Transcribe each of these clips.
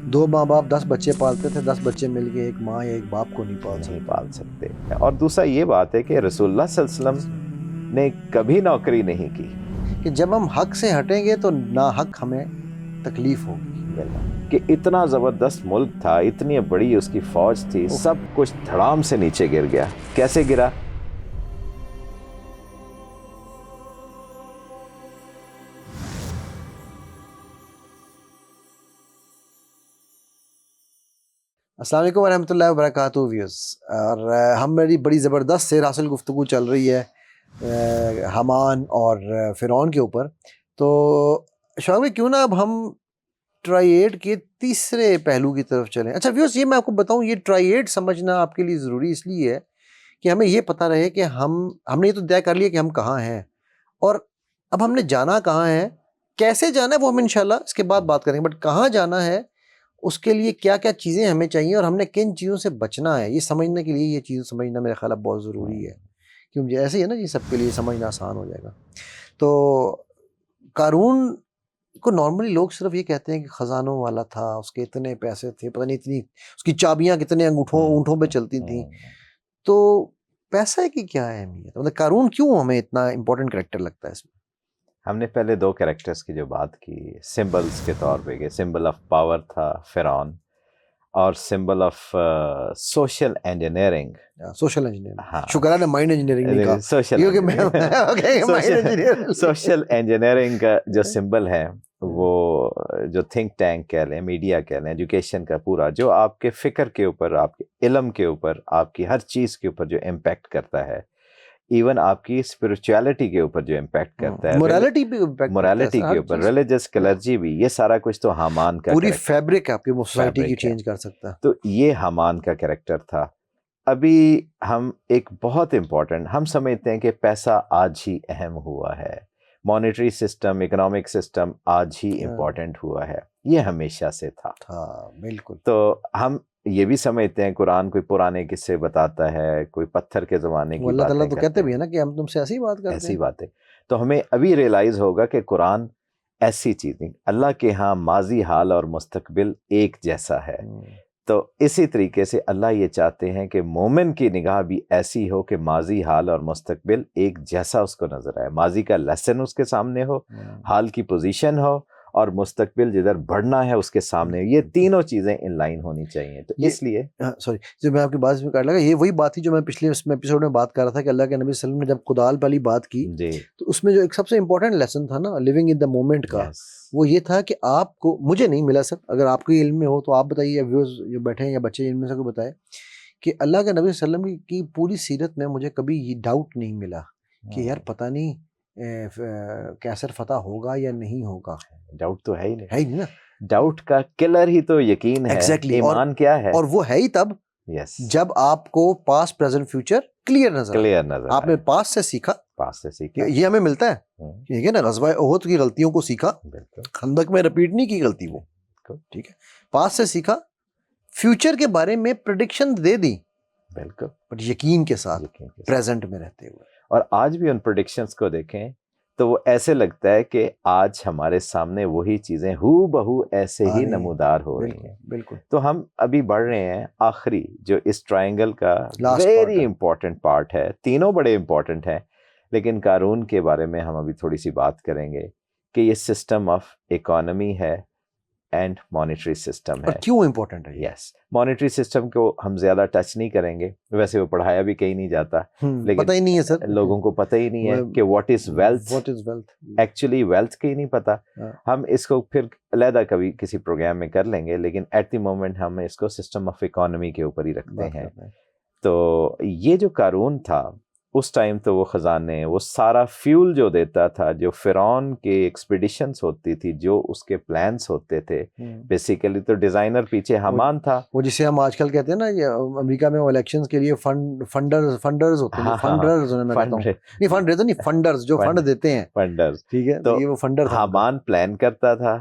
दो माँ बाप 10 बच्चे पालते थे, 10 बच्चे मिलके एक माँ या एक बाप को नहीं नहीं पाल सकते। और दूसरा ये बात है कि रसूलुल्लाह सल्लल्लाहु अलैहि वसल्लम ने कभी नौकरी नहीं की कि जब हम हक से हटेंगे तो ना हक हमें तकलीफ होगी। कि इतना ज़बरदस्त मुल्क था, इतनी बड़ी उसकी फ़ौज थी, सब कुछ धड़ाम से नीचे गिर गया। कैसे गिरा? अस्सलाम वालेकुम वरहमतुल्लाहि वबरकातुहू व्यूअर्स। और हमारी बड़ी ज़बरदस्त से रासल गुफ्तगू चल रही है हमान और फ़िरौन के ऊपर। तो शौक भाई क्यों ना अब हम ट्राइएड के तीसरे पहलू की तरफ चलें। अच्छा व्यूअर्स, ये मैं आपको बताऊं, ये ट्राइएड समझना आपके लिए ज़रूरी इसलिए है कि हमें ये पता रहे कि हमने ये तो तय कर लिया कि हम कहाँ हैं, और अब हमने जाना कहाँ है, कैसे जाना है वो हम इंशाल्लाह इसके बाद बात करेंगे। बट कहाँ जाना है, उसके लिए क्या क्या चीज़ें हमें चाहिए और हमने किन चीज़ों से बचना है, ये समझने के लिए ये चीज़ समझना मेरे ख्याल बहुत ज़रूरी है। क्योंकि ऐसे ही है ना जी, सबके लिए समझना आसान हो जाएगा। तो कारून को नॉर्मली लोग सिर्फ ये कहते हैं कि खजानों वाला था, उसके इतने पैसे थे, पता नहीं इतनी उसकी चाबियां कितने अंगूठों ऊँटों पे चलती थी। तो पैसा की क्या अहमियत, मतलब कारून क्यों हमें इतना इंपॉर्टेंट कैरेक्टर लगता है इसमें? हमने पहले दो कैरेक्टर्स की जो बात की, सिंबल्स के तौर पे, कि सिंबल ऑफ पावर था फ़िरौन और symbol of social engineering. Social engineering, हाँ, शुक्र है ना माइंड इंजीनियरिंग नहीं कहा, सोशल क्योंकि मैं okay mind engineer social engineering का जो सिंबल है, वो जो थिंक टैंक कह लें, मीडिया कह लें, एजुकेशन का पूरा, जो आपके फ़िक्र के ऊपर, आपके इल्म के ऊपर, आपकी हर चीज़ के ऊपर जो इम्पैक्ट करता है, इवन आपकी स्पिरिचुअलिटी के ऊपर जो इम्पैक्ट करता है, मोरालिटी पे इम्पैक्ट करता है मोरालिटी सर, के हर ऊपर, चीज, रिलीजियस क्लर्जी भी, ये सारा कुछ तो हामान का पूरी कैरेक्टर, फैब्रिक है आपकी सोसाइटी की, फैब्रिक है। चेंज कर सकता है। तो ये हामान का कैरेक्टर था। अभी हम एक बहुत इम्पोर्टेंट, हम समझते हैं कि पैसा आज ही अहम हुआ है, मॉनेटरी सिस्टम, इकोनॉमिक सिस्टम आज ही इम्पोर्टेंट हुआ है, ये हमेशा से था। बिल्कुल। तो हम ये भी समझते हैं, कुरान कोई पुराने किस्से बताता है, कोई पत्थर के ज़माने की अल्लाह ताला बातें तो करते कहते भी हैं, है ना कि हम तुमसे ऐसी बात करते ऐसी हैं। बातें। तो हमें अभी रियलाइज़ होगा कि कुरान ऐसी चीज़ नहीं, अल्लाह के यहाँ माजी, हाल और मुस्तकबिल एक जैसा है। तो इसी तरीके से अल्लाह ये चाहते हैं कि मोमिन की निगाह भी ऐसी हो कि माजी, हाल और मुस्तकबिल एक जैसा उसको नजर आए, माजी का लेसन उसके सामने हो, हाल की पोजीशन हो, और मुस्तकबिल जिधर बढ़ना है उसके सामने, ये तीनों चीज़ें इन लाइन होनी चाहिए। तो इसलिए सॉरी, जो मैं आपकी बात में काट लगा, ये वही बात थी जो मैं पिछले एपिसोड में बात कर रहा था कि अल्लाह के नबी सल्लल्लाहु अलैहि वसल्लम ने जब खुदाल वाली बात की, तो उसमें जो एक सबसे इंपॉर्टेंट लेसन था ना, लिविंग इन द मोमेंट का, वो ये था कि आपको, मुझे नहीं मिला सर, अगर आपके इल्म में हो तो आप बताइए, या व्यूअर्स जो बैठे हैं या बच्चे इनमें से कोई बताए कि अल्लाह के नबी सल्लल्लाहु अलैहि वसल्लम की पूरी सीरत में मुझे कभी ये डाउट नहीं मिला कि यार पता नहीं कैसर फतह होगा या नहीं होगा। डाउट तो है ही नहीं, है ही नहीं ना। डाउट का किलर ही तो यकीन है। एग्जैक्टली, ईमान क्या है, और वो है ही तब जब आपको पास्ट प्रेजेंट फ्यूचर क्लियर नजर आपने पास्ट से सीखा, ये हमें मिलता है, ठीक है ना। गज़वा ओहद की गलतियों को सीखा, खंदक में रिपीट नहीं की गलती वो, ठीक है। पास्ट से सीखा, फ्यूचर के बारे में प्रेडिक्शन दे दी, बिल्कुल, बट यकीन के साथ प्रेजेंट में रहते हुए। और आज भी उन प्रेडिक्शंस को देखें तो वो ऐसे लगता है कि आज हमारे सामने वही चीजें हूबहू ऐसे ही नमूदार हो रही हैं। बिल्कुल। तो हम अभी बढ़ रहे हैं आखिरी, जो इस ट्रायंगल का वेरी इंपॉर्टेंट पार्ट है, तीनों बड़े इंपॉर्टेंट हैं, लेकिन कानून के बारे में हम अभी थोड़ी सी बात करेंगे कि ये सिस्टम ऑफ इकोनॉमी है एंड मॉनेटरी सिस्टम है। क्यों इंपॉर्टेंट है? यस, मॉनेटरी सिस्टम को हम ज्यादा टच नहीं करेंगे, वैसे वो पढ़ाया भी कहीं नहीं जाता, लेकिन पता ही नहीं है सर, लोगों को पता ही नहीं है कि what is wealth, actually wealth का ही नहीं पता। हम इसको फिर अलहदा कभी किसी प्रोग्राम में कर लेंगे, लेकिन एट द मोमेंट हम इसको सिस्टम ऑफ इकोनॉमी के ऊपर ही रखते हैं। तो ये जो कानून था उस टाइम, तो वो खजाने, वो सारा फ्यूल जो देता था, जो फिरौन के एक्सपीडिशंस होती थी, जो उसके प्लान्स होते थे, बेसिकली तो डिजाइनर पीछे हमान था, वो जिसे हम आजकल कहते हैं ना, ये अमेरिका में इलेक्शंस के लिए फंडर्स होते हैं, फंडर्स मैं कहता हूं, नहीं फंड नहीं, फंडर्स जो फंड देते हैं, फंडर्स, ठीक है। तो ये वो फंडर था, हमान प्लान करता था,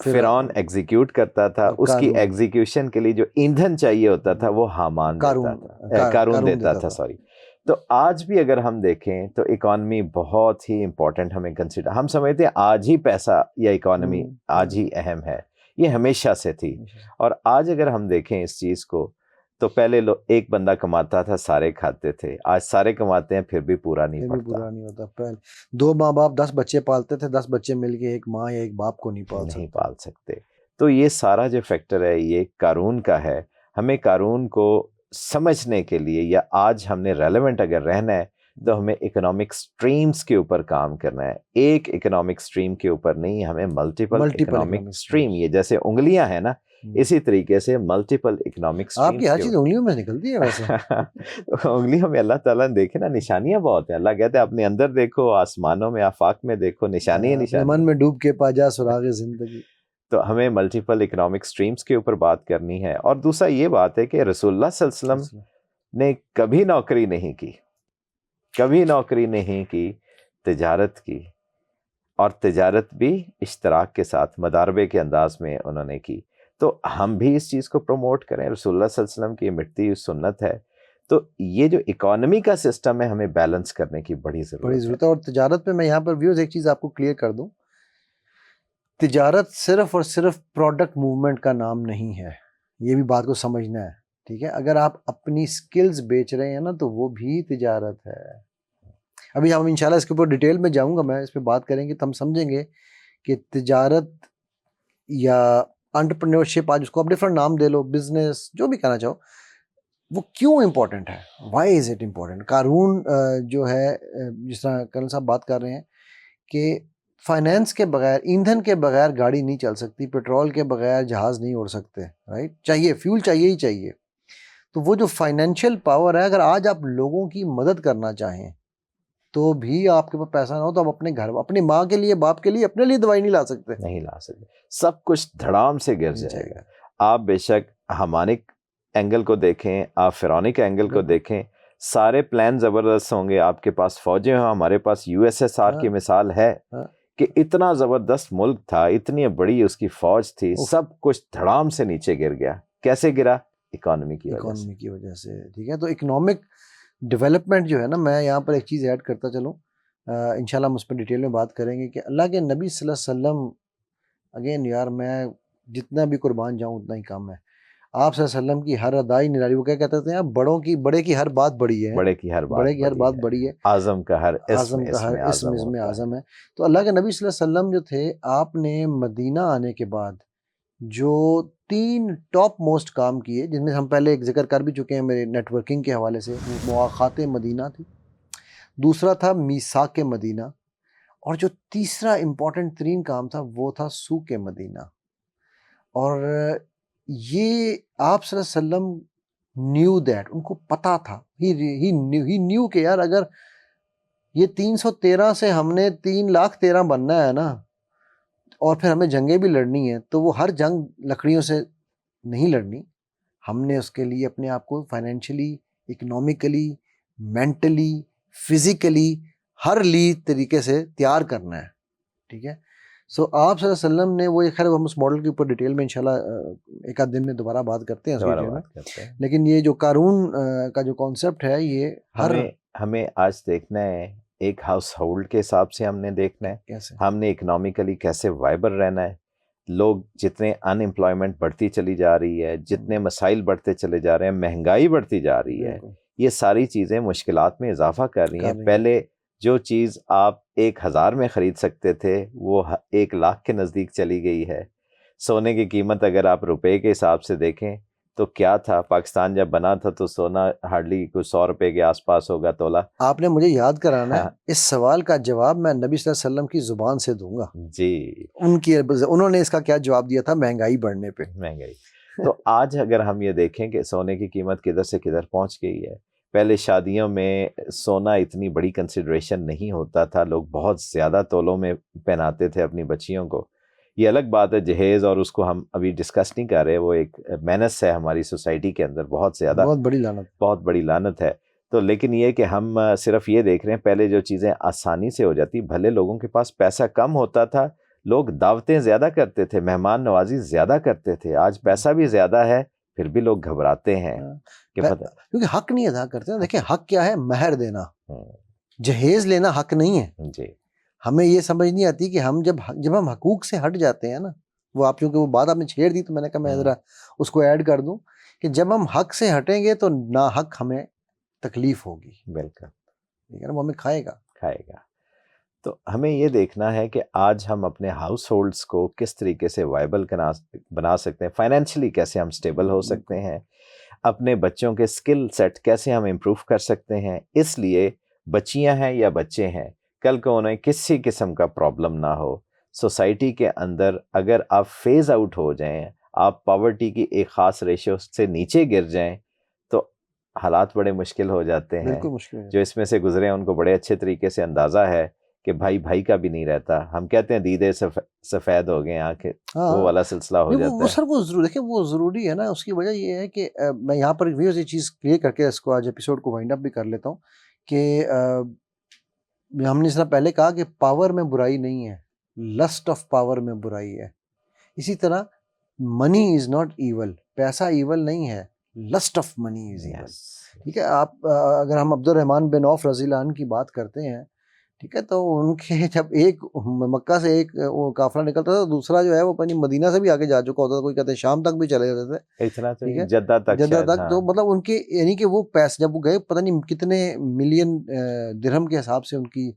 फिरौन एग्जीक्यूट करता था, उसकी एग्जीक्यूशन के लिए जो ईंधन चाहिए होता था वो हामान देता था, कारून देता था, सॉरी। तो आज भी अगर हम देखें तो इकोनॉमी बहुत ही इंपॉर्टेंट हमें कंसिडर, हम समझते हैं आज ही पैसा या इकोनॉमी आज ही अहम है, ये हमेशा से थी। और आज अगर हम देखें इस चीज़ को, तो पहले एक बंदा कमाता था, सारे खाते थे। आज सारे कमाते हैं, फिर भी पूरा नहीं पूरा नहीं होता। पहले 2 माँ बाप 10 बच्चे पालते थे, 10 बच्चे मिलके एक माँ या एक बाप को नहीं पाल सकते। तो ये सारा जो फैक्टर है ये कानून का है। हमें कानून को समझने के लिए, या आज हमने रेलेवेंट अगर रहना है, तो हमें इकोनॉमिक स्ट्रीम्स के ऊपर काम करना है। एक इकोनॉमिक स्ट्रीम के ऊपर नहीं, हमें मल्टीपल इकोनॉमिक स्ट्रीम, ये जैसे उंगलियां है ना, इसी तरीके से मल्टीपल इकोनॉमिक स्ट्रीम्स। आपकी हर चीज उंगलियों में निकलती है वैसे। उंगलियों में अल्लाह ताला ने देखे ना, निशानियां बहुत है। अल्लाह कहते हैं अपने अंदर देखो, आसमानों में, आफाक में देखो, निशानी निशानी, मन में डूब के पा जा सुरागे जिंदगी। तो हमें मल्टीपल इकोनॉमिक स्ट्रीम्स के ऊपर बात करनी है। और दूसरा ये बात है कि रसूलुल्लाह सल्लल्लाहु अलैहि वसल्लम ने कभी नौकरी नहीं की, कभी नौकरी नहीं की, तिजारत की, और तिजारत भी इश्तराक के साथ, मदारबे के अंदाज में उन्होंने की। तो हम भी इस चीज़ को प्रमोट करें, रसूलुल्लाह सल्लल्लाहु अलैहि वसल्लम की मिटती हुई सुन्नत है। तो ये जो इकोनॉमी का सिस्टम है, हमें बैलेंस करने की बड़ी ज़रूरत है। और तिजारत पे मैं यहाँ पर व्यूज़ एक चीज़ आपको क्लियर कर दूँ, तिजारत सिर्फ और सिर्फ प्रोडक्ट मूवमेंट का नाम नहीं है, ये भी बात को समझना है, ठीक है। अगर आप अपनी स्किल्स बेच रहे हैं ना, तो वो भी तिजारत है। अभी हम इंशाल्लाह इसके ऊपर डिटेल में जाऊंगा, मैं इस पर बात करेंगे तो हम समझेंगे कि तिजारत या एंटरप्रेन्योरशिप, आज उसको आप डिफरेंट नाम दे लो, बिजनेस, जो भी कहना चाहो, वो क्यों इम्पोर्टेंट है, वाई इज़ इट इम्पोर्टेंट। कानून जो है, जिस तरह कर्नल साहब बात कर रहे हैं कि फाइनेंस के बगैर, ईंधन के बगैर गाड़ी नहीं चल सकती, पेट्रोल के बगैर जहाज़ नहीं उड़ सकते, राइट। चाहिए फ्यूल, चाहिए ही चाहिए। तो वो जो फाइनेंशियल पावर है, अगर आज आप लोगों की मदद करना चाहें तो भी आपके पास पैसा ना हो, तो आप अपने घर, अपनी माँ के लिए, बाप के लिए, अपने लिए दवाई नहीं ला सकते, नहीं ला सकते। सब कुछ धड़ाम से गिर जाएगा। आप बेशक हमानिक एंगल को देखें, आप फिरौनी के एंगल को देखें, सारे प्लान ज़बरदस्त होंगे। आपके पास फौजें हैं, हमारे पास USSR की मिसाल है कि इतना ज़बरदस्त मुल्क था, इतनी बड़ी उसकी फ़ौज थी, सब कुछ धड़ाम से नीचे गिर गया। कैसे गिरा? इकोनॉमी की वजह से, ठीक है। तो इकोनॉमिक डेवलपमेंट जो है ना, मैं यहाँ पर एक चीज़ ऐड करता चलूँ, इंशाल्लाह हम उस पर डिटेल में बात करेंगे कि अल्लाह के नबी सल्लल्लाहु अलैहि वसल्लम, अगेन यार मैं जितना भी कुर्बान जाऊँ उतना ही कम है। आप सल्लल्लाहु अलैहि वसल्लम की हर अदाई निराली, वो क्या कहते थे आप, बड़े की हर बात बड़ी है, बड़े की हर बात बड़ी है, आज़म का हर इसमें आज़म है। तो अल्लाह के नबी सल्लल्लाहु अलैहि वसल्लम जो थे, आपने मदीना आने के बाद जो 3 टॉप मोस्ट काम किए, जिनमें हम पहले एक जिक्र कर भी चुके हैं मेरे नेटवर्किंग के हवाले से, मुआखाते मदीना थी, दूसरा था मीसाक मदीना, और जो तीसरा इम्पॉर्टेंट तरीन काम था वो था सूक मदीना। और ये आप सल्लल्लाहु अलैहि वसल्लम न्यू दैट, उनको पता था, ही न्यू कि यार अगर ये 313 से हमने 3,13,000 बनना है ना, और फिर हमें जंगें भी लड़नी है, तो वो हर जंग लकड़ियों से नहीं लड़नी, हमने उसके लिए अपने आप को फाइनेंशियली, इकोनॉमिकली, मेंटली, फिजिकली, हर तरीके से तैयार करना है, ठीक है। सो आप सल्लल्लाहु अलैहि वसल्लम ने वो, खैर हम उस मॉडल के ऊपर डिटेल में इंशाल्लाह एक आध दिन में दोबारा बात करते हैं, लेकिन ये जो कानून का जो कॉन्सेप्ट है, ये हमें आज देखना है, एक हाउस होल्ड के हिसाब से हमने देखना है कैसे हमने इकोनॉमिकली कैसे वाइबर रहना है। लोग जितने अनएम्प्लॉयमेंट बढ़ती चली जा रही है, जितने मसाइल बढ़ते चले जा रहे हैं, महंगाई बढ़ती जा रही है, ये सारी चीज़ें मुश्किलात में इजाफा कर रही हैं। पहले जो चीज़ आप 1,000 में ख़रीद सकते थे, वो 1,00,000 के नज़दीक चली गई है। सोने की कीमत अगर आप रुपए के हिसाब से देखें तो क्या था, पाकिस्तान जब बना था तो सोना हार्डली कुछ 100 रुपए के आसपास होगा तोला। आपने मुझे याद कराना है, इस सवाल का जवाब मैं नबी सल्लल्लाहु अलैहि वसल्लम की जुबान से दूंगा जी। उन्होंने इसका क्या जवाब दिया था महंगाई बढ़ने पे। महंगाई तो आज अगर हम ये देखें कि सोने की कीमत किधर से किधर पहुंच गई है। पहले शादियों में सोना इतनी बड़ी कंसिडरेशन नहीं होता था, लोग बहुत ज़्यादा तोलों में पहनाते थे अपनी बच्चियों को। ये अलग बात है जहेज़, और उसको हम अभी डिस्कस नहीं कर रहे, वो एक मेनस है हमारी सोसाइटी के अंदर, बहुत ज़्यादा, बहुत बड़ी लानत है। तो लेकिन ये कि हम सिर्फ ये देख रहे हैं, पहले जो चीज़ें आसानी से हो जाती, भले लोगों के पास पैसा कम होता था, लोग दावतें ज़्यादा करते थे, मेहमान नवाजी ज़्यादा करते थे। आज पैसा भी ज़्यादा है, फिर भी लोग घबराते हैं कि पता, क्योंकि हक नहीं अदा करते। देखिए हक क्या है, महर देना, जहेज लेना हक नहीं है जी। हमें ये समझ नहीं आती कि हम जब हम हकूक से हट जाते हैं ना, वो आप क्योंकि वो बात आपने छेड़ दी तो मैंने कहा मैं ज़रा उसको ऐड कर दूं कि जब हम हक से हटेंगे तो ना हक हमें तकलीफ होगी। बिल्कुल, ठीक है ना, वो हमें खाएगा। तो हमें ये देखना है कि आज हम अपने हाउस होल्ड्स को किस तरीके से वायबल बना सकते हैं, फाइनेंशियली कैसे हम स्टेबल हो सकते हैं, अपने बच्चों के स्किल सेट कैसे हम इम्प्रूव कर सकते हैं। इसलिए बच्चियां हैं या बच्चे हैं, कल को उन्हें किसी किस्म का प्रॉब्लम ना हो। सोसाइटी के अंदर अगर आप फेज आउट हो जाएं, आप पॉवर्टी की एक ख़ास रेशियो से नीचे गिर जाएं, तो हालात बड़े मुश्किल हो जाते हैं। बिल्कुल मुश्किल है। जो इसमें से गुजरे हैं उनको बड़े अच्छे तरीके से अंदाज़ा है कि भाई भाई का भी नहीं रहता। हम कहते हैं दीदे सफ़ेद हो गए आंखें, वो वाला सिलसिला हो जाता वो है। सर वो जरूर देखिए, वो ज़रूरी है ना। उसकी वजह ये है कि मैं यहाँ पर व्यूअर्स ये चीज़ क्लियर करके इसको आज एपिसोड को वाइंड अप भी कर लेता हूँ कि हमने इस तरह पहले कहा कि पावर में बुराई नहीं है, लस्ट ऑफ पावर में बुराई है। इसी तरह मनी इज़ नॉट ईवल, पैसा ईवल नहीं है, lust of money is evil. ठीक है, आप अगर हम अब्दुल रहमान बिन औफ रज़ी अल्लाह अन्हु की बात करते हैं, ठीक है, तो उनके जब एक मक्का से एक वो काफिला निकलता था, दूसरा जो है वो अपनी मदीना से भी आगे जा चुका होता था, कोई कहते हैं शाम तक भी चले जाते थे। इतना तो ठीक है, जद्दा तक शायद, तक। तो मतलब उनके यानी कि वो पैसे जब वो गए, पता नहीं कितने मिलियन दिरहम के हिसाब से उनकी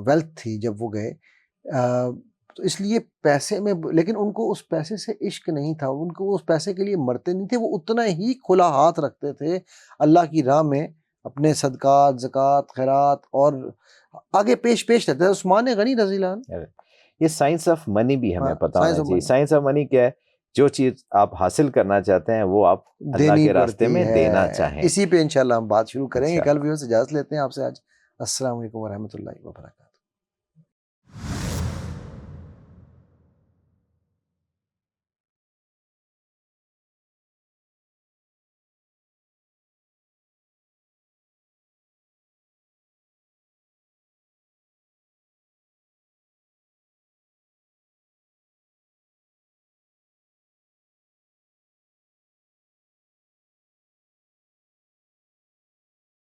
वेल्थ थी जब वो गए। तो इसलिए पैसे में, लेकिन उनको उस पैसे से इश्क नहीं था, उनको उस पैसे के लिए मरते नहीं थे, वो उतना ही खुला हाथ रखते थे अल्लाह की राह में, अपने सदकात, ज़कात, खैरात और आगे पेश रहते थे। उस्मान गनी रज़ी अल्लाह अन्हु। ये साइंस ऑफ मनी भी हमें पता होना चाहिए। मनी। साइंस ऑफ मनी क्या है? जो चीज आप हासिल करना चाहते हैं वो आप अल्लाह के रास्ते में देना चाहें। इसी पे इंशाल्लाह हम बात शुरू करेंगे। इंशाल्लाह। कल भी इजाज़त लेते हैं आपसे आज। अस्सलाम वालेकुम व रहमतुल्लाहि व बरकातहू।